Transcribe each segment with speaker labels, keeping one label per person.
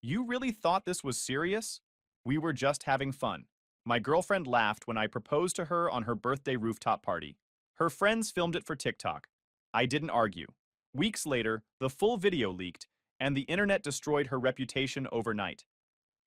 Speaker 1: You really thought this was serious? We were just having fun. My girlfriend laughed when I proposed to her on her birthday rooftop party. Her friends filmed it for TikTok. I didn't argue. Weeks later, the full video leaked, and the internet destroyed her reputation overnight.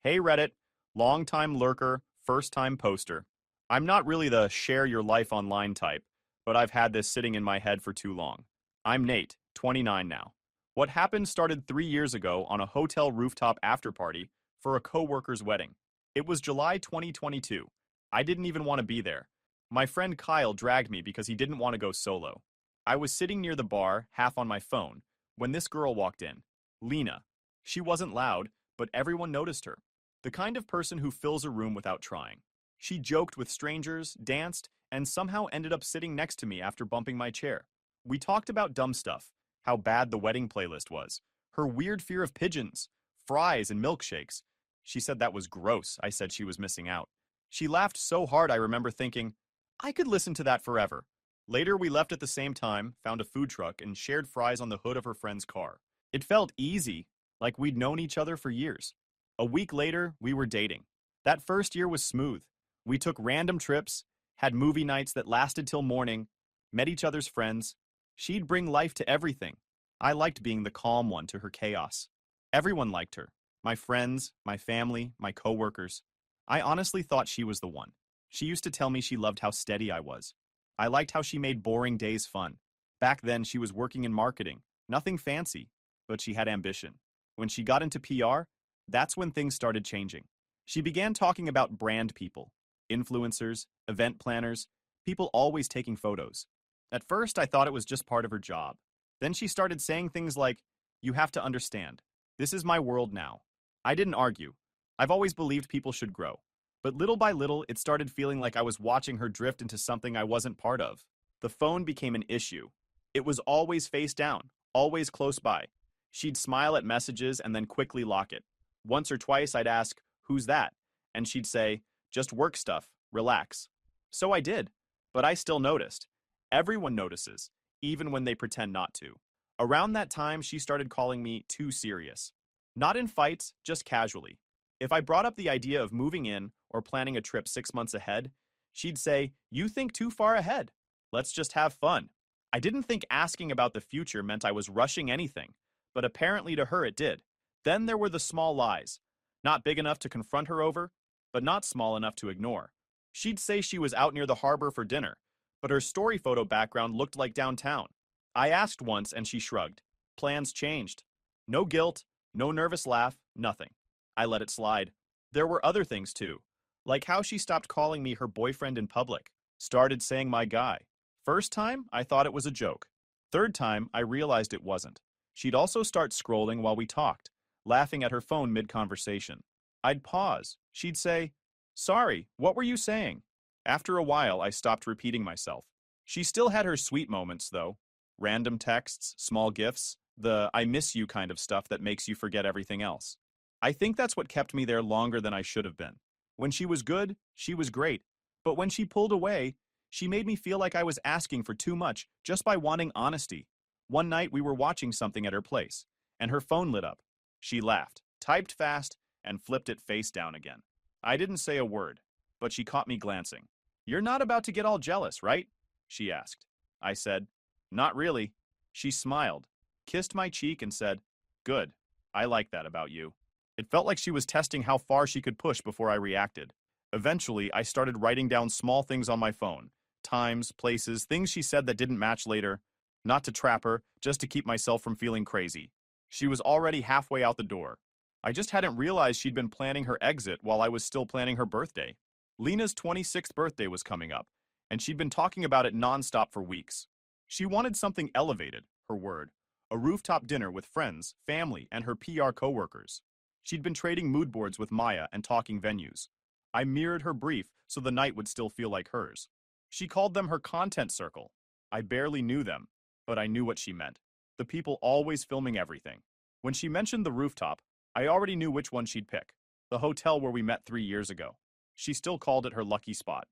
Speaker 1: Hey Reddit, long-time lurker, first-time poster. I'm not really the share your life online type, but I've had this sitting in my head for too long. I'm Nate, 29 now. What happened started 3 years ago on a hotel rooftop after party for a coworker's wedding. It was July 2022. I didn't even want to be there. My friend Kyle dragged me because he didn't want to go solo. I was sitting near the bar, half on my phone, when this girl walked in. Lena. She wasn't loud, but everyone noticed her. The kind of person who fills a room without trying. She joked with strangers, danced, and somehow ended up sitting next to me after bumping my chair. We talked about dumb stuff, how bad the wedding playlist was, her weird fear of pigeons, fries and milkshakes. She said that was gross. I said she was missing out. She laughed so hard I remember thinking, I could listen to that forever. Later, we left at the same time, found a food truck, and shared fries on the hood of her friend's car. It felt easy, like we'd known each other for years. A week later, we were dating. That first year was smooth. We took random trips, had movie nights that lasted till morning, met each other's friends. She'd bring life to everything. I liked being the calm one to her chaos. Everyone liked her. My friends, my family, my coworkers. I honestly thought she was the one. She used to tell me she loved how steady I was. I liked how she made boring days fun. Back then, she was working in marketing. Nothing fancy, but she had ambition. When she got into PR, that's when things started changing. She began talking about brand people, influencers, event planners, people always taking photos. At first, I thought it was just part of her job. Then she started saying things like, you have to understand. This is my world now. I didn't argue. I've always believed people should grow. But little by little, it started feeling like I was watching her drift into something I wasn't part of. The phone became an issue. It was always face down, always close by. She'd smile at messages and then quickly lock it. Once or twice, I'd ask, who's that? And she'd say, just work stuff, relax. So I did, but I still noticed. Everyone notices, even when they pretend not to. Around that time, she started calling me too serious. Not in fights, just casually. If I brought up the idea of moving in or planning a trip 6 months ahead, she'd say, you think too far ahead. Let's just have fun. I didn't think asking about the future meant I was rushing anything, but apparently to her it did. Then there were the small lies. Not big enough to confront her over, but not small enough to ignore. She'd say she was out near the harbor for dinner, but her story photo background looked like downtown. I asked once and she shrugged. Plans changed. No guilt, no nervous laugh, nothing. I let it slide. There were other things too, like how she stopped calling me her boyfriend in public, started saying my guy. First time, I thought it was a joke. Third time, I realized it wasn't. She'd also start scrolling while we talked, laughing at her phone mid-conversation. I'd pause. She'd say, sorry, what were you saying? After a while, I stopped repeating myself. She still had her sweet moments, though. Random texts, small gifts, the I miss you kind of stuff that makes you forget everything else. I think that's what kept me there longer than I should have been. When she was good, she was great. But when she pulled away, she made me feel like I was asking for too much just by wanting honesty. One night we were watching something at her place, and her phone lit up. She laughed, typed fast, and flipped it face down again. I didn't say a word, but she caught me glancing. You're not about to get all jealous, right? She asked. I said, not really. She smiled, kissed my cheek, and said, good. I like that about you. It felt like she was testing how far she could push before I reacted. Eventually, I started writing down small things on my phone. Times, places, things she said that didn't match later. Not to trap her, just to keep myself from feeling crazy. She was already halfway out the door. I just hadn't realized she'd been planning her exit while I was still planning her birthday. Lena's 26th birthday was coming up, and she'd been talking about it nonstop for weeks. She wanted something elevated, her word. A rooftop dinner with friends, family, and her PR coworkers. She'd been trading mood boards with Maya and talking venues. I mirrored her brief so the night would still feel like hers. She called them her content circle. I barely knew them, but I knew what she meant. The people always filming everything. When she mentioned the rooftop, I already knew which one she'd pick. The hotel where we met 3 years ago. She still called it her lucky spot.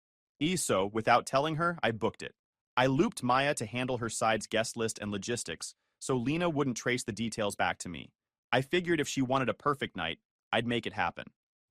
Speaker 1: So, without telling her, I booked it. I looped Maya to handle her side's guest list and logistics, so Lena wouldn't trace the details back to me. I figured if she wanted a perfect night, I'd make it happen.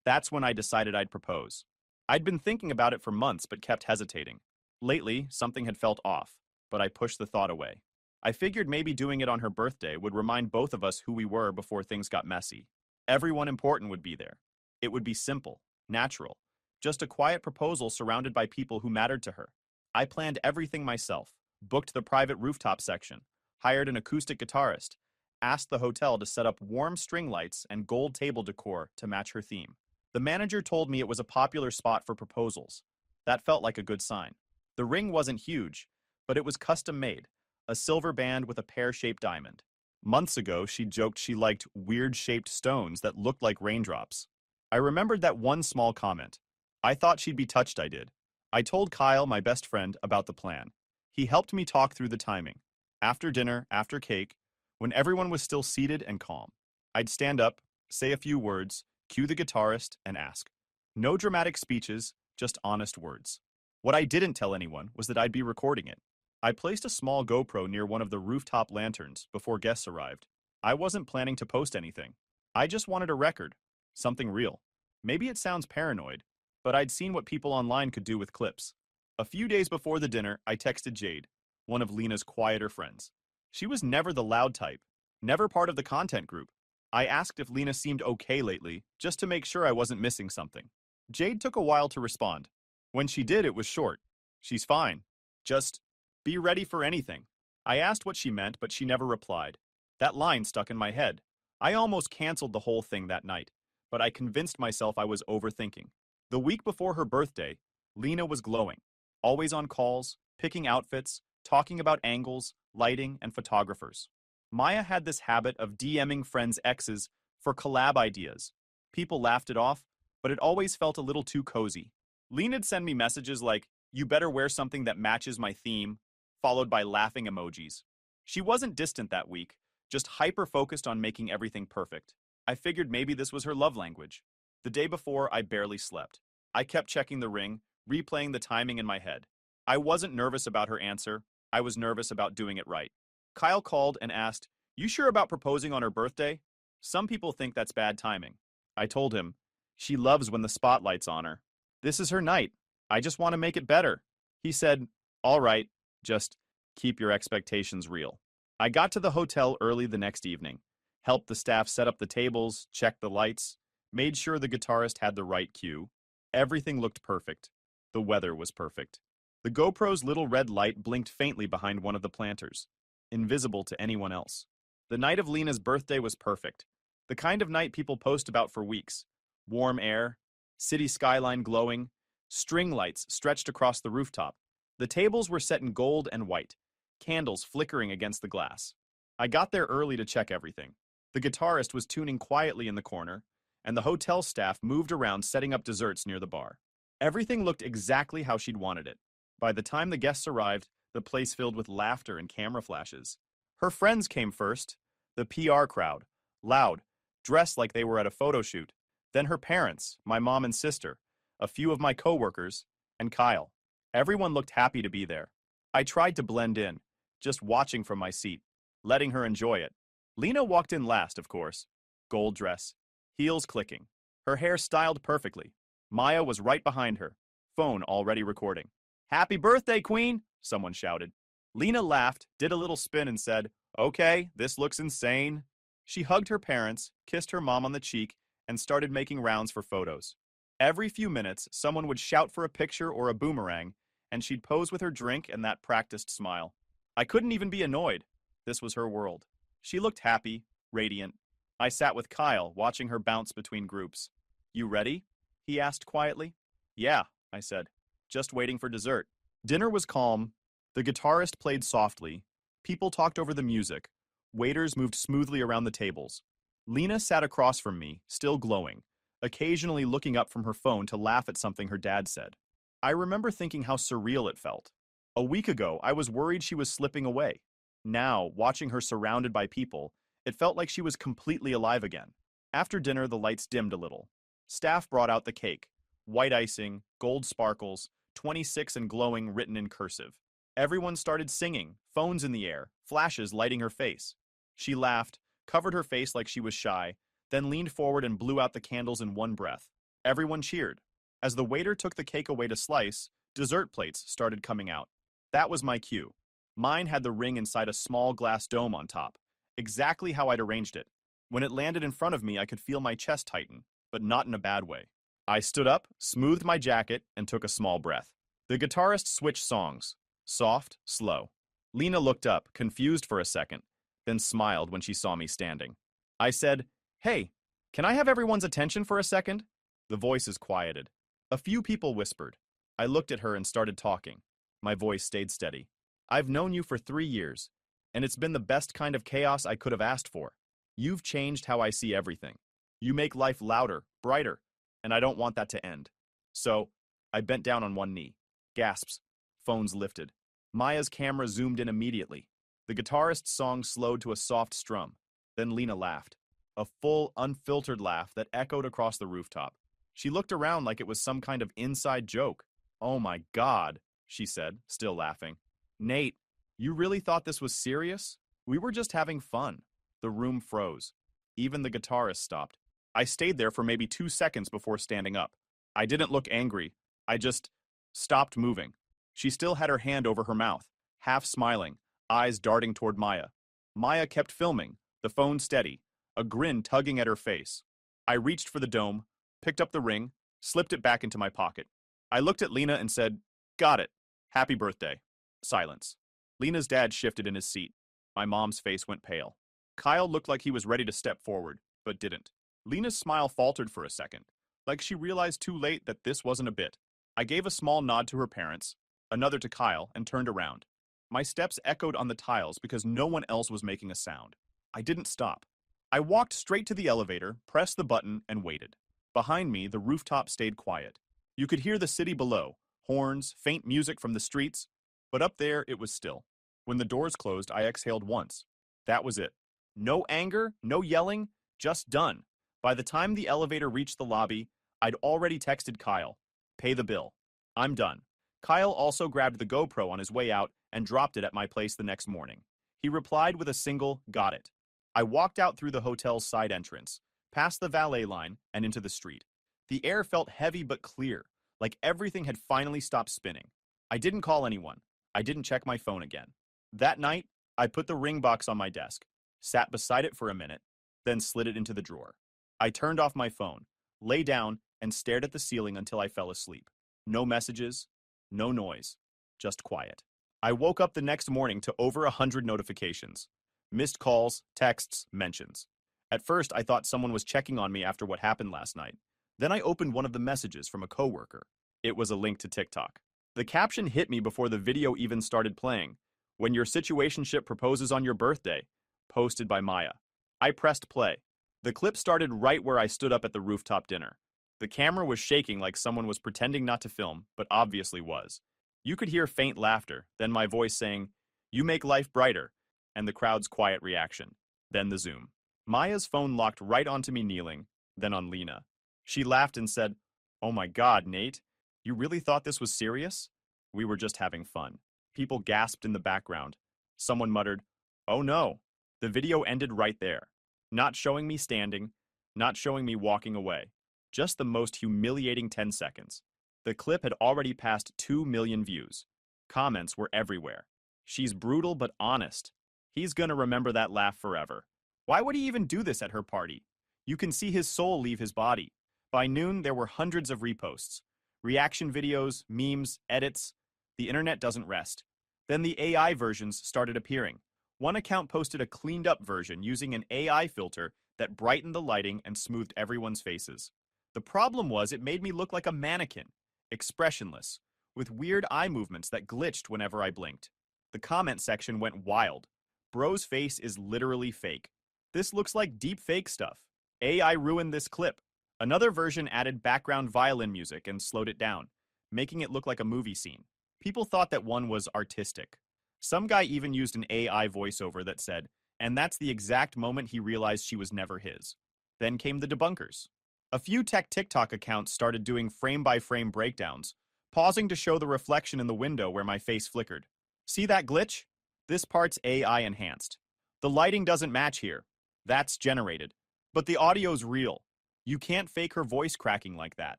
Speaker 1: That's when I decided I'd propose. I'd been thinking about it for months but kept hesitating. Lately, something had felt off, but I pushed the thought away. I figured maybe doing it on her birthday would remind both of us who we were before things got messy. Everyone important would be there. It would be simple, natural, just a quiet proposal surrounded by people who mattered to her. I planned everything myself, booked the private rooftop section, hired an acoustic guitarist, asked the hotel to set up warm string lights and gold table decor to match her theme. The manager told me it was a popular spot for proposals. That felt like a good sign. The ring wasn't huge, but it was custom made, a silver band with a pear-shaped diamond. Months ago, she joked she liked weird-shaped stones that looked like raindrops. I remembered that one small comment. I thought she'd be touched, I did. I told Kyle, my best friend, about the plan. He helped me talk through the timing. After dinner, after cake, when everyone was still seated and calm, I'd stand up, say a few words, cue the guitarist, and ask. No dramatic speeches, just honest words. What I didn't tell anyone was that I'd be recording it. I placed a small GoPro near one of the rooftop lanterns before guests arrived. I wasn't planning to post anything. I just wanted a record, something real. Maybe it sounds paranoid, but I'd seen what people online could do with clips. A few days before the dinner, I texted Jade, one of Lena's quieter friends. She was never the loud type, never part of the content group. I asked if Lena seemed okay lately, just to make sure I wasn't missing something. Jade took a while to respond. When she did, it was short. She's fine. Just be ready for anything. I asked what she meant, but she never replied. That line stuck in my head. I almost canceled the whole thing that night, but I convinced myself I was overthinking. The week before her birthday, Lena was glowing, always on calls, picking outfits, talking about angles, lighting, and photographers. Maya had this habit of DMing friends' exes for collab ideas. People laughed it off, but it always felt a little too cozy. Lena'd send me messages like, "You better wear something that matches my theme," followed by laughing emojis. She wasn't distant that week, just hyper-focused on making everything perfect. I figured maybe this was her love language. The day before, I barely slept. I kept checking the ring, replaying the timing in my head. I wasn't nervous about her answer. I was nervous about doing it right. Kyle called and asked, "You sure about proposing on her birthday?" Some people think that's bad timing. I told him, "She loves when the spotlight's on her. This is her night. I just want to make it better." He said, "All right, just keep your expectations real." I got to the hotel early the next evening, helped the staff set up the tables, checked the lights, made sure the guitarist had the right cue. Everything looked perfect. The weather was perfect. The GoPro's little red light blinked faintly behind one of the planters, invisible to anyone else. The night of Lena's birthday was perfect. The kind of night people post about for weeks. Warm air, city skyline glowing, string lights stretched across the rooftop. The tables were set in gold and white, candles flickering against the glass. I got there early to check everything. The guitarist was tuning quietly in the corner, and the hotel staff moved around setting up desserts near the bar. Everything looked exactly how she'd wanted it. By the time the guests arrived, the place filled with laughter and camera flashes. Her friends came first, the PR crowd, loud, dressed like they were at a photo shoot. Then her parents, my mom and sister, a few of my coworkers, and Kyle. Everyone looked happy to be there. I tried to blend in, just watching from my seat, letting her enjoy it. Lena walked in last, of course. Gold dress, heels clicking, her hair styled perfectly. Maya was right behind her, phone already recording. "Happy birthday, Queen!" someone shouted. Lena laughed, did a little spin, and said, "Okay, this looks insane." She hugged her parents, kissed her mom on the cheek, and started making rounds for photos. Every few minutes, someone would shout for a picture or a boomerang, and she'd pose with her drink and that practiced smile. I couldn't even be annoyed. This was her world. She looked happy, radiant. I sat with Kyle, watching her bounce between groups. "You ready?" he asked quietly. "Yeah," I said, just waiting for dessert. Dinner was calm. The guitarist played softly. People talked over the music. Waiters moved smoothly around the tables. Lena sat across from me, still glowing, occasionally looking up from her phone to laugh at something her dad said. I remember thinking how surreal it felt. A week ago, I was worried she was slipping away. Now, watching her surrounded by people, it felt like she was completely alive again. After dinner, the lights dimmed a little. Staff brought out the cake. White icing, gold sparkles, 26 and glowing written in cursive. Everyone started singing, phones in the air, flashes lighting her face. She laughed, covered her face like she was shy, then leaned forward and blew out the candles in one breath. Everyone cheered. As the waiter took the cake away to slice, dessert plates started coming out. That was my cue. Mine had the ring inside a small glass dome on top, exactly how I'd arranged it. When it landed in front of me, I could feel my chest tighten, but not in a bad way. I stood up, smoothed my jacket, and took a small breath. The guitarist switched songs. Soft, slow. Lena looked up, confused for a second, then smiled when she saw me standing. I said, "Hey, can I have everyone's attention for a second?" The voices quieted. A few people whispered. I looked at her and started talking. My voice stayed steady. "I've known you for 3 years, and it's been the best kind of chaos I could have asked for. You've changed how I see everything. You make life louder, brighter, and I don't want that to end." So, I bent down on one knee. Gasps. Phones lifted. Maya's camera zoomed in immediately. The guitarist's song slowed to a soft strum. Then Lena laughed. A full, unfiltered laugh that echoed across the rooftop. She looked around like it was some kind of inside joke. "Oh my God," she said, still laughing. "Nate, you really thought this was serious? We were just having fun." The room froze. Even the guitarist stopped. I stayed there for maybe 2 seconds before standing up. I didn't look angry. I just stopped moving. She still had her hand over her mouth, half smiling, eyes darting toward Maya. Maya kept filming, the phone steady, a grin tugging at her face. I reached for the dome, picked up the ring, slipped it back into my pocket. I looked at Lena and said, "Got it. Happy birthday." Silence. Lena's dad shifted in his seat. My mom's face went pale. Kyle looked like he was ready to step forward, but didn't. Lena's smile faltered for a second, like she realized too late that this wasn't a bit. I gave a small nod to her parents, another to Kyle, and turned around. My steps echoed on the tiles because no one else was making a sound. I didn't stop. I walked straight to the elevator, pressed the button, and waited. Behind me, the rooftop stayed quiet. You could hear the city below, horns, faint music from the streets, but up there it was still. When the doors closed, I exhaled once. That was it. No anger, no yelling, just done. By the time the elevator reached the lobby, I'd already texted Kyle. "Pay the bill. I'm done." Kyle also grabbed the GoPro on his way out and dropped it at my place the next morning. He replied with a single, "Got it." I walked out through the hotel's side entrance, past the valet line, and into the street. The air felt heavy but clear, like everything had finally stopped spinning. I didn't call anyone. I didn't check my phone again. That night, I put the ring box on my desk, sat beside it for a minute, then slid it into the drawer. I turned off my phone, lay down, and stared at the ceiling until I fell asleep. No messages, no noise, just quiet. I woke up the next morning to over 100 notifications. Missed calls, texts, mentions. At first, I thought someone was checking on me after what happened last night. Then I opened one of the messages from a coworker. It was a link to TikTok. The caption hit me before the video even started playing. "When your situationship proposes on your birthday," posted by Maya. I pressed play. The clip started right where I stood up at the rooftop dinner. The camera was shaking like someone was pretending not to film, but obviously was. You could hear faint laughter, then my voice saying, "You make life brighter," and the crowd's quiet reaction. Then the zoom. Maya's phone locked right onto me kneeling, then on Lena. She laughed and said, "Oh my God, Nate, you really thought this was serious?" We were just having fun. People gasped in the background. Someone muttered, "Oh no." The video ended right there. Not showing me standing, not showing me walking away. Just the most humiliating 10 seconds. The clip had already passed 2 million views. Comments were everywhere. "She's brutal but honest. He's gonna remember that laugh forever. Why would he even do this at her party? You can see his soul leave his body." By noon, there were hundreds of reposts. Reaction videos, memes, edits. The internet doesn't rest. Then the AI versions started appearing. One account posted a cleaned-up version using an AI filter that brightened the lighting and smoothed everyone's faces. The problem was it made me look like a mannequin, expressionless, with weird eye movements that glitched whenever I blinked. The comment section went wild. "Bro's face is literally fake. This looks like deep fake stuff. AI ruined this clip." Another version added background violin music and slowed it down, making it look like a movie scene. People thought that one was artistic. Some guy even used an AI voiceover that said, "And that's the exact moment he realized she was never his." Then came the debunkers. A few tech TikTok accounts started doing frame-by-frame breakdowns, pausing to show the reflection in the window where my face flickered. "See that glitch? This part's AI enhanced. The lighting doesn't match here. That's generated. But the audio's real. You can't fake her voice cracking like that.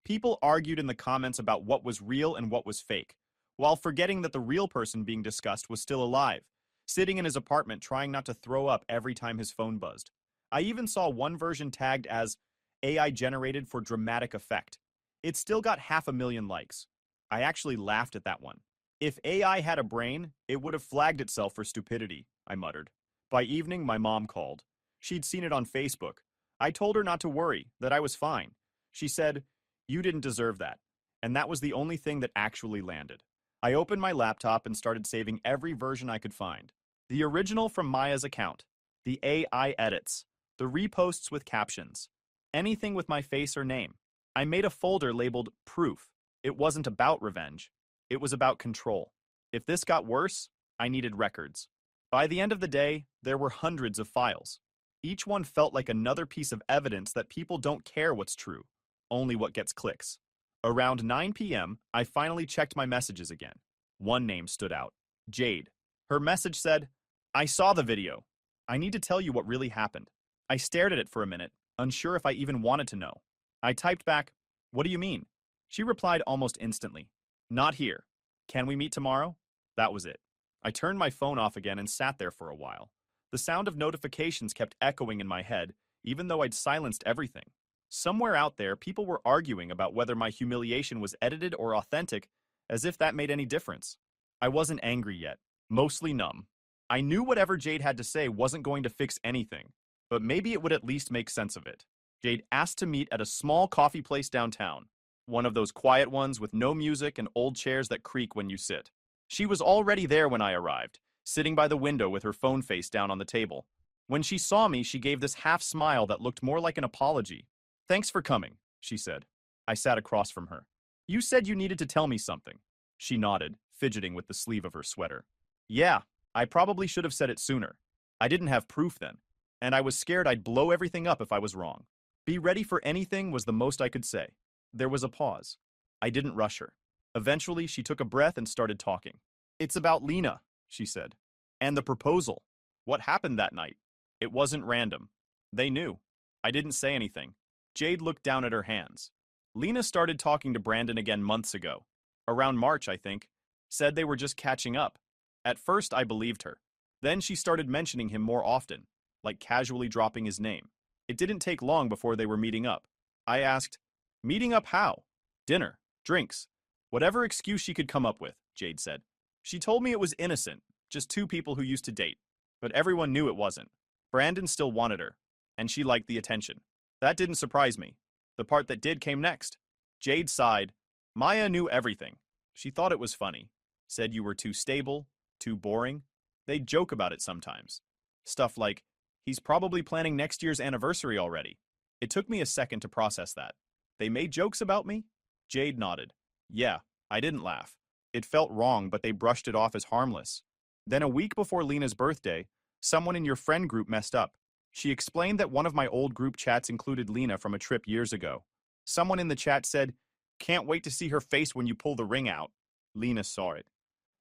Speaker 1: People argued in the comments about what was real and what was fake, while forgetting that the real person being discussed was still alive, sitting in his apartment trying not to throw up every time his phone buzzed. I even saw one version tagged as AI generated for dramatic effect. It still got 500,000 likes. I actually laughed at that one. If AI had a brain, it would have flagged itself for stupidity, I muttered. By evening, my mom called. She'd seen it on Facebook. I told her not to worry, that I was fine. She said, "You didn't deserve that." And that was the only thing that actually landed. I opened my laptop and started saving every version I could find. The original from Maya's account, the AI edits, the reposts with captions, anything with my face or name. I made a folder labeled Proof. It wasn't about revenge. It was about control. If this got worse, I needed records. By the end of the day, there were hundreds of files. Each one felt like another piece of evidence that people don't care what's true, only what gets clicks. Around 9 p.m., I finally checked my messages again. One name stood out, Jade. Her message said, "I saw the video. I need to tell you what really happened." I stared at it for a minute, unsure if I even wanted to know. I typed back, "What do you mean?" She replied almost instantly, "Not here. Can we meet tomorrow?" That was it. I turned my phone off again and sat there for a while. The sound of notifications kept echoing in my head, even though I'd silenced everything. Somewhere out there, people were arguing about whether my humiliation was edited or authentic, as if that made any difference. I wasn't angry yet, mostly numb. I knew whatever Jade had to say wasn't going to fix anything, but maybe it would at least make sense of it. Jade asked to meet at a small coffee place downtown, one of those quiet ones with no music and old chairs that creak when you sit. She was already there when I arrived, sitting by the window with her phone face down on the table. When she saw me, she gave this half smile that looked more like an apology. "Thanks for coming," she said. I sat across from her. "You said you needed to tell me something." She nodded, fidgeting with the sleeve of her sweater. "Yeah, I probably should have said it sooner. I didn't have proof then, and I was scared I'd blow everything up if I was wrong. Be ready for anything was the most I could say." There was a pause. I didn't rush her. Eventually, she took a breath and started talking. "It's about Lena," she said. "And the proposal. What happened that night? It wasn't random. They knew. I didn't say anything." Jade looked down at her hands. "Lena started talking to Brandon again months ago. Around March, I think. Said they were just catching up. At first, I believed her. Then she started mentioning him more often, like casually dropping his name. It didn't take long before they were meeting up. I asked, 'Meeting up how?' 'Dinner, drinks, whatever excuse she could come up with,' Jade said. She told me it was innocent, just two people who used to date. But everyone knew it wasn't. Brandon still wanted her, and she liked the attention. That didn't surprise me. The part that did came next." Jade sighed. "Maya knew everything. She thought it was funny. Said you were too stable, too boring. They'd joke about it sometimes. Stuff like, 'He's probably planning next year's anniversary already.' It took me a second to process that. They made jokes about me?" Jade nodded. "Yeah, I didn't laugh. It felt wrong, but they brushed it off as harmless. Then a week before Lena's birthday, someone in your friend group messed up. She explained that one of my old group chats included Lena from a trip years ago. Someone in the chat said, 'Can't wait to see her face when you pull the ring out.' Lena saw it.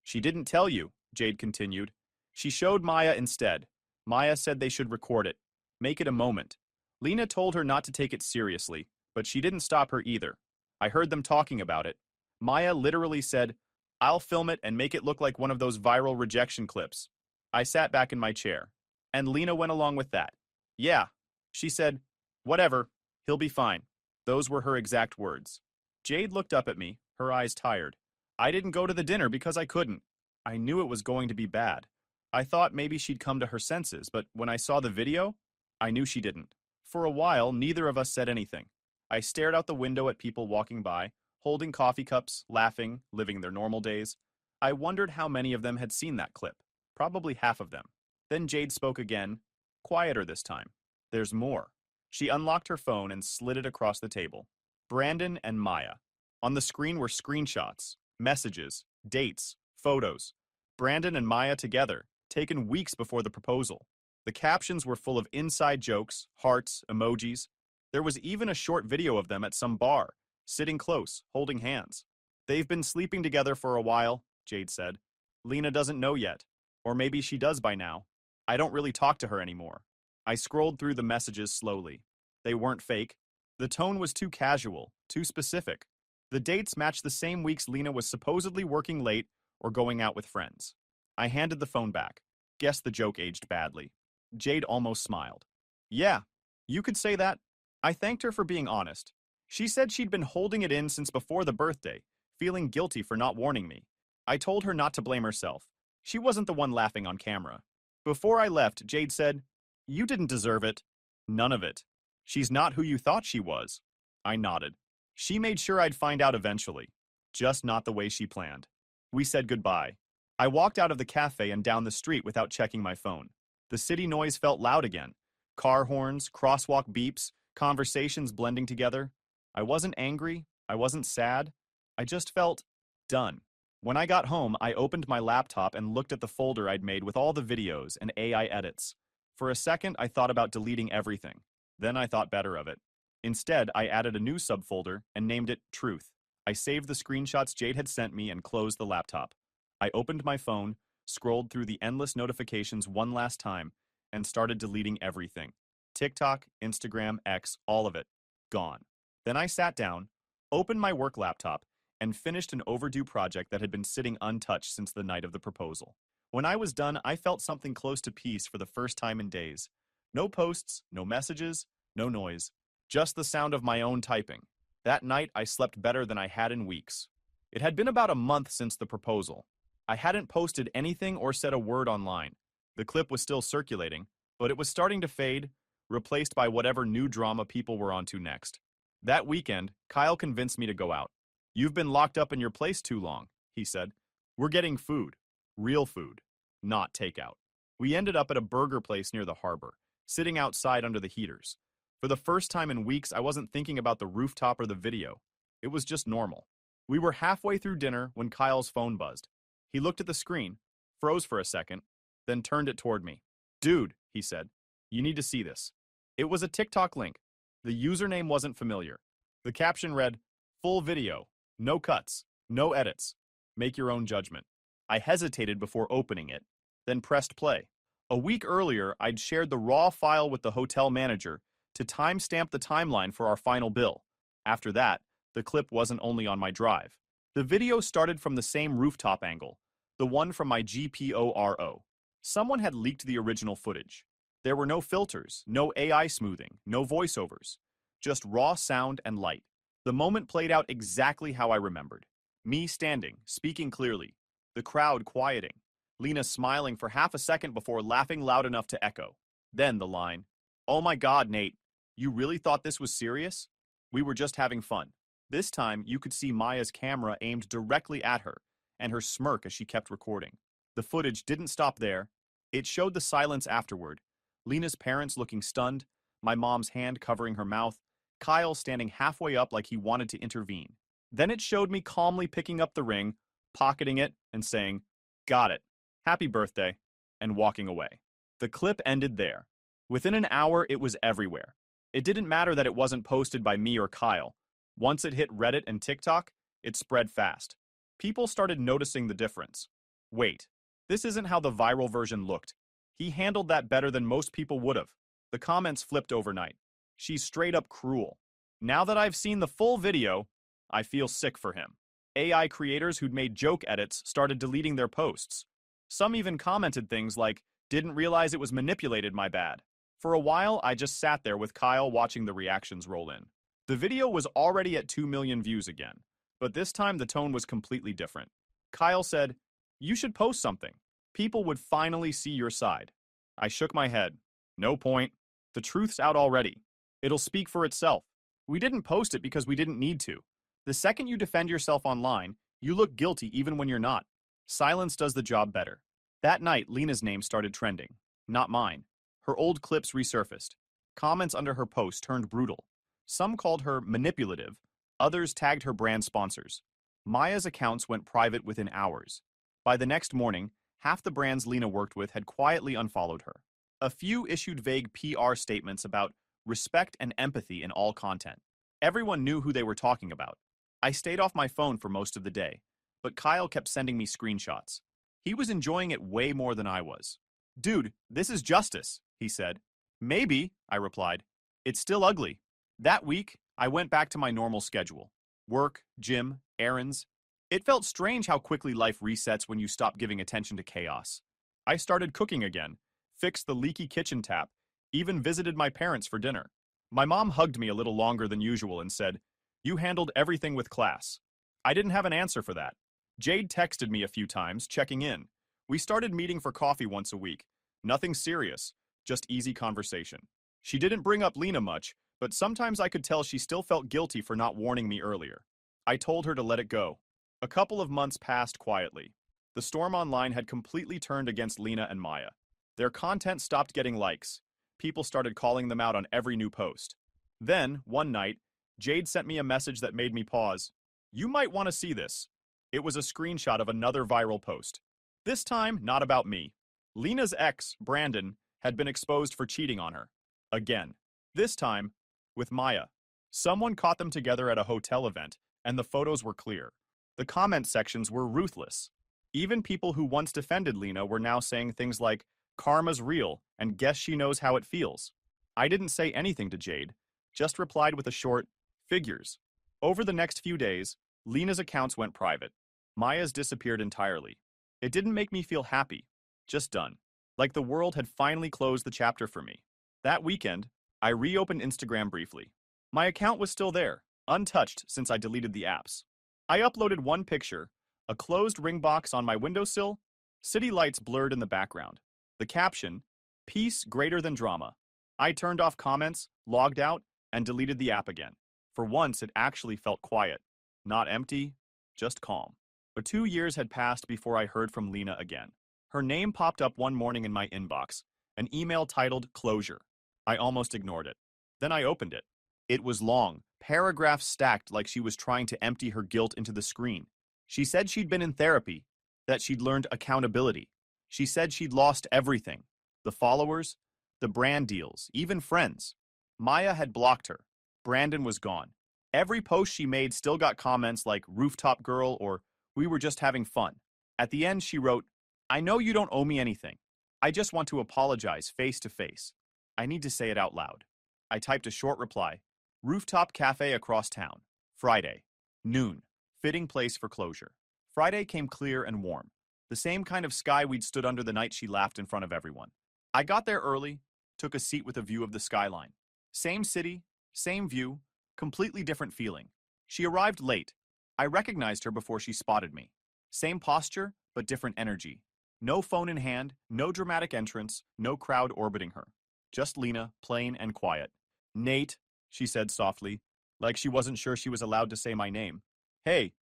Speaker 1: She didn't tell you," Jade continued. "She showed Maya instead. Maya said they should record it. Make it a moment. Lena told her not to take it seriously, but she didn't stop her either. I heard them talking about it. Maya literally said, 'I'll film it and make it look like one of those viral rejection clips.' I sat back in my chair. And Lena went along with that. 'Yeah.' She said, 'Whatever. He'll be fine.' Those were her exact words." Jade looked up at me, her eyes tired. "I didn't go to the dinner because I couldn't. I knew it was going to be bad. I thought maybe she'd come to her senses, but when I saw the video, I knew she didn't." For a while, neither of us said anything. I stared out the window at people walking by, holding coffee cups, laughing, living their normal days. I wondered how many of them had seen that clip. Probably half of them. Then Jade spoke again, quieter this time. "There's more." She unlocked her phone and slid it across the table. Brandon and Maya. On the screen were screenshots, messages, dates, photos. Brandon and Maya together, taken weeks before the proposal. The captions were full of inside jokes, hearts, emojis. There was even a short video of them at some bar, sitting close, holding hands. "They've been sleeping together for a while," Jade said. "Lena doesn't know yet. Or maybe she does by now. I don't really talk to her anymore. I scrolled through the messages slowly. They weren't fake. The tone was too casual, too specific. The dates matched the same weeks Lena was supposedly working late or going out with friends. I handed the phone back. Guess the joke aged badly. Jade almost smiled. Yeah, you could say that. I thanked her for being honest. She said she'd been holding it in since before the birthday, feeling guilty for not warning me. I told her not to blame herself. She wasn't the one laughing on camera. Before I left, Jade said, "You didn't deserve it." None of it. She's not who you thought she was. I nodded. She made sure I'd find out eventually. Just not the way she planned. We said goodbye. I walked out of the cafe and down the street without checking my phone. The city noise felt loud again. Car horns, crosswalk beeps, conversations blending together. I wasn't angry. I wasn't sad. I just felt done. When I got home, I opened my laptop and looked at the folder I'd made with all the videos and AI edits. For a second, I thought about deleting everything. Then I thought better of it. Instead, I added a new subfolder and named it Truth. I saved the screenshots Jade had sent me and closed the laptop. I opened my phone, scrolled through the endless notifications one last time, and started deleting everything. TikTok, Instagram, X, all of it. Gone. Then I sat down, opened my work laptop, and finished an overdue project that had been sitting untouched since the night of the proposal. When I was done, I felt something close to peace for the first time in days. No posts, no messages, no noise. Just the sound of my own typing. That night, I slept better than I had in weeks. It had been about a month since the proposal. I hadn't posted anything or said a word online. The clip was still circulating, but it was starting to fade, replaced by whatever new drama people were onto next. That weekend, Kyle convinced me to go out. "You've been locked up in your place too long," he said. "We're getting food. Real food. Not takeout." We ended up at a burger place near the harbor, sitting outside under the heaters. For the first time in weeks, I wasn't thinking about the rooftop or the video. It was just normal. We were halfway through dinner when Kyle's phone buzzed. He looked at the screen, froze for a second, then turned it toward me. "Dude," he said, "you need to see this." It was a TikTok link. The username wasn't familiar. The caption read, "Full video. No cuts. No edits. Make your own judgment." I hesitated before opening it, then pressed play. A week earlier, I'd shared the raw file with the hotel manager to timestamp the timeline for our final bill. After that, the clip wasn't only on my drive. The video started from the same rooftop angle, the one from my GPORO. Someone had leaked the original footage. There were no filters, no AI smoothing, no voiceovers, just raw sound and light. The moment played out exactly how I remembered. Me standing, speaking clearly, the crowd quieting, Lena smiling for half a second before laughing loud enough to echo. Then the line, "Oh my God, Nate, you really thought this was serious? We were just having fun." This time, you could see Maya's camera aimed directly at her, and her smirk as she kept recording. The footage didn't stop there. It showed the silence afterward, Lena's parents looking stunned, my mom's hand covering her mouth, Kyle standing halfway up like he wanted to intervene. Then it showed me calmly picking up the ring, pocketing it, and saying, "Got it. Happy birthday," and walking away. The clip ended there. Within an hour, it was everywhere. It didn't matter that it wasn't posted by me or Kyle. Once it hit Reddit and TikTok, it spread fast. People started noticing the difference. Wait, this isn't how the viral version looked. He handled that better than most people would have. The comments flipped overnight. She's straight up cruel. Now that I've seen the full video, I feel sick for him. AI creators who'd made joke edits started deleting their posts. Some even commented things like, "Didn't realize it was manipulated, my bad." For a while, I just sat there with Kyle watching the reactions roll in. The video was already at 2 million views again, but this time the tone was completely different. Kyle said, "You should post something. People would finally see your side." I shook my head. No point. The truth's out already. It'll speak for itself. We didn't post it because we didn't need to. The second you defend yourself online, you look guilty even when you're not. Silence does the job better. That night, Lena's name started trending. Not mine. Her old clips resurfaced. Comments under her post turned brutal. Some called her manipulative, others tagged her brand sponsors. Maya's accounts went private within hours. By the next morning, half the brands Lena worked with had quietly unfollowed her. A few issued vague PR statements about respect and empathy in all content. Everyone knew who they were talking about. I stayed off my phone for most of the day, but Kyle kept sending me screenshots. He was enjoying it way more than I was. "Dude, this is justice," he said. Maybe, I replied. It's still ugly. That week, I went back to my normal schedule. Work, gym, errands. It felt strange how quickly life resets when you stop giving attention to chaos. I started cooking again, fixed the leaky kitchen tap, even visited my parents for dinner. My mom hugged me a little longer than usual and said, "You handled everything with class." I didn't have an answer for that. Jade texted me a few times, checking in. We started meeting for coffee once a week. Nothing serious, just easy conversation. She didn't bring up Lena much, but sometimes I could tell she still felt guilty for not warning me earlier. I told her to let it go. A couple of months passed quietly. The storm online had completely turned against Lena and Maya. Their content stopped getting likes. People started calling them out on every new post. Then, one night, Jade sent me a message that made me pause. "You might want to see this." It was a screenshot of another viral post. This time, not about me. Lena's ex, Brandon, had been exposed for cheating on her. Again. This time, with Maya. Someone caught them together at a hotel event, and the photos were clear. The comment sections were ruthless. Even people who once defended Lena were now saying things like, "Karma's real, and guess she knows how it feels." I didn't say anything to Jade, just replied with a short, "Figures." Over the next few days, Lena's accounts went private. Maya's disappeared entirely. It didn't make me feel happy, just done. Like the world had finally closed the chapter for me. That weekend, I reopened Instagram briefly. My account was still there, untouched since I deleted the apps. I uploaded one picture, a closed ring box on my windowsill, city lights blurred in the background. The caption, "Peace greater than drama." I turned off comments, logged out, and deleted the app again. For once, it actually felt quiet. Not empty, just calm. But 2 years had passed before I heard from Lena again. Her name popped up one morning in my inbox, an email titled "Closure." I almost ignored it. Then I opened it. It was long, paragraphs stacked like she was trying to empty her guilt into the screen. She said she'd been in therapy, that she'd learned accountability. She said she'd lost everything. The followers, the brand deals, even friends. Maya had blocked her. Brandon was gone. Every post she made still got comments like "Rooftop Girl" or "We were just having fun." At the end, she wrote, "I know you don't owe me anything. I just want to apologize face to face. I need to say it out loud." I typed a short reply. "Rooftop cafe across town. Friday. Noon. Fitting place for closure." Friday came clear and warm. The same kind of sky we'd stood under the night she laughed in front of everyone. I got there early, took a seat with a view of the skyline. Same city, same view, completely different feeling. She arrived late. I recognized her before she spotted me. Same posture, but different energy. No phone in hand, no dramatic entrance, no crowd orbiting her. Just Lena, plain and quiet. "Nate," she said softly, like she wasn't sure she was allowed to say my name. "Hey."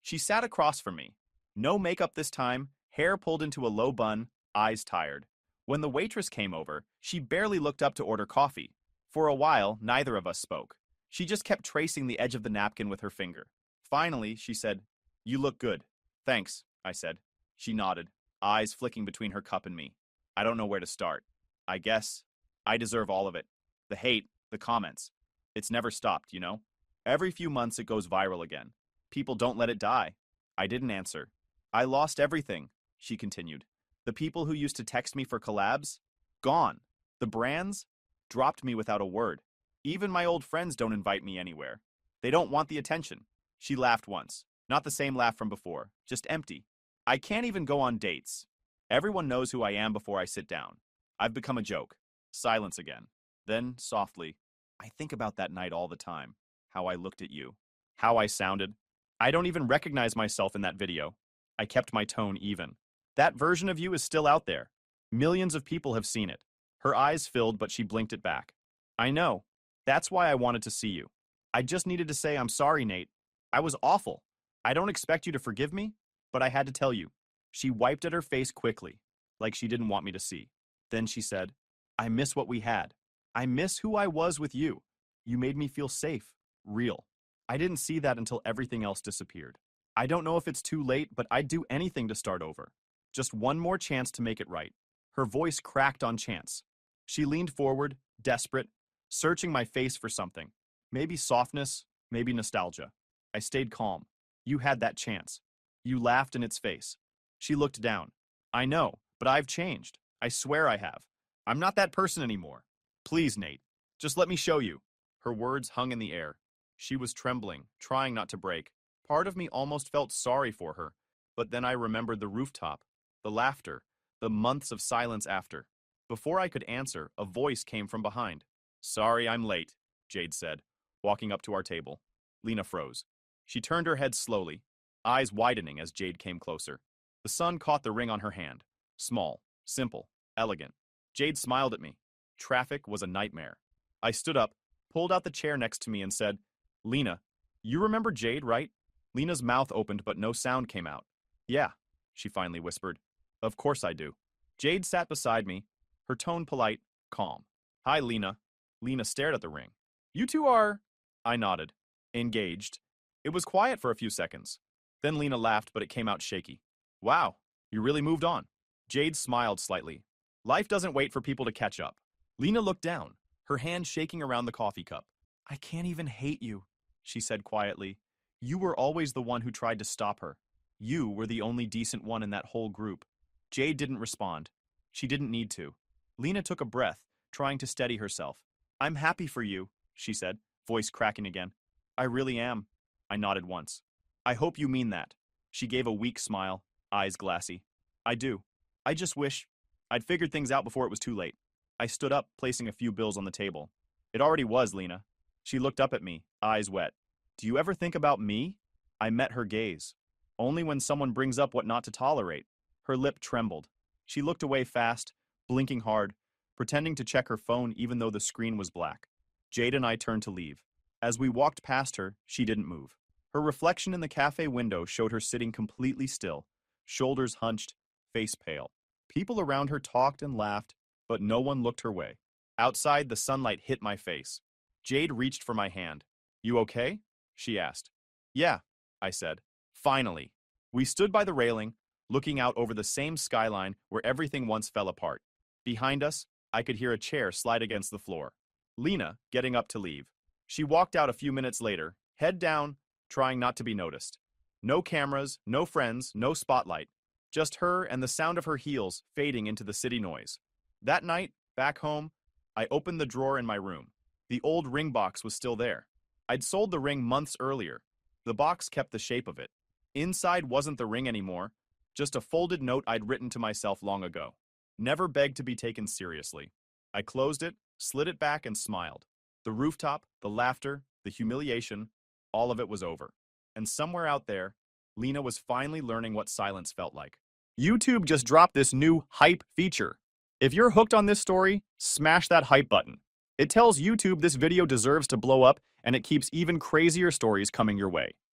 Speaker 1: She sat across from me. No makeup this time, hair pulled into a low bun, eyes tired. When the waitress came over, she barely looked up to order coffee. For a while, neither of us spoke. She just kept tracing the edge of the napkin with her finger. Finally, she said, "You look good." "Thanks," I said. She nodded, eyes flicking between her cup and me. I don't know where to start. I guess I deserve all of it. The hate, the comments. It's never stopped, you know? Every few months it goes viral again. People don't let it die. I didn't answer. "I lost everything," she continued. "The people who used to text me for collabs? Gone. The brands? Dropped me without a word. Even my old friends don't invite me anywhere. They don't want the attention." She laughed once. Not the same laugh from before, just empty. "I can't even go on dates. Everyone knows who I am before I sit down. I've become a joke." Silence again. Then, softly, "I think about that night all the time. How I looked at you. How I sounded. I don't even recognize myself in that video." I kept my tone even. "That version of you is still out there. Millions of people have seen it." Her eyes filled, but she blinked it back. "I know. That's why I wanted to see you. I just needed to say I'm sorry, Nate. I was awful. I don't expect you to forgive me, but I had to tell you." She wiped at her face quickly, like she didn't want me to see. Then she said, "I miss what we had. I miss who I was with you. You made me feel safe, real." I didn't see that until everything else disappeared. I don't know if it's too late, but I'd do anything to start over. Just one more chance to make it right. Her voice cracked on chance. She leaned forward, desperate, searching my face for something. Maybe softness, maybe nostalgia. I stayed calm. "You had that chance." You laughed in its face. She looked down. "I know, but I've changed. I swear I have. I'm not that person anymore." Please, Nate. Just let me show you. Her words hung in the air. She was trembling, trying not to break. Part of me almost felt sorry for her, but then I remembered the rooftop, the laughter, the months of silence after. Before I could answer, a voice came from behind. Sorry, I'm late, Jade said, walking up to our table. Lena froze. She turned her head slowly, eyes widening as Jade came closer. The sun caught the ring on her hand. Small, simple, elegant. Jade smiled at me. Traffic was a nightmare. I stood up, pulled out the chair next to me and said, Lena, you remember Jade, right? Lena's mouth opened but no sound came out. Yeah, she finally whispered. Of course I do. Jade sat beside me, her tone polite, calm. Hi, Lena. Lena stared at the ring. You two are... I nodded. Engaged. It was quiet for a few seconds. Then Lena laughed, but it came out shaky. Wow, you really moved on. Jade smiled slightly. Life doesn't wait for people to catch up. Lena looked down, her hand shaking around the coffee cup. I can't even hate you, she said quietly. You were always the one who tried to stop her. You were the only decent one in that whole group. Jade didn't respond. She didn't need to. Lena took a breath, trying to steady herself. I'm happy for you, she said, voice cracking again. I really am. I nodded once. I hope you mean that. She gave a weak smile, eyes glassy. I do. I just wish I'd figured things out before it was too late. I stood up, placing a few bills on the table. It already was, Lena. She looked up at me, eyes wet. Do you ever think about me? I met her gaze. Only when someone brings up what not to tolerate. Her lip trembled. She looked away fast, blinking hard, pretending to check her phone even though the screen was black. Jade and I turned to leave. As we walked past her, she didn't move. Her reflection in the cafe window showed her sitting completely still, shoulders hunched, face pale. People around her talked and laughed, but no one looked her way. Outside, the sunlight hit my face. Jade reached for my hand. You okay? She asked. Yeah, I said. Finally. We stood by the railing, looking out over the same skyline where everything once fell apart. Behind us, I could hear a chair slide against the floor. Lena getting up to leave. She walked out a few minutes later, head down, trying not to be noticed. No cameras, no friends, no spotlight. Just her and the sound of her heels fading into the city noise. That night, back home, I opened the drawer in my room. The old ring box was still there. I'd sold the ring months earlier. The box kept the shape of it. Inside wasn't the ring anymore, just a folded note I'd written to myself long ago. Never begged to be taken seriously. I closed it, slid it back, and smiled. The rooftop, the laughter, the humiliation, all of it was over. And somewhere out there, Lena was finally learning what silence felt like. YouTube just dropped this new hype feature. If you're hooked on this story, smash that hype button. It tells YouTube this video deserves to blow up, and it keeps even crazier stories coming your way.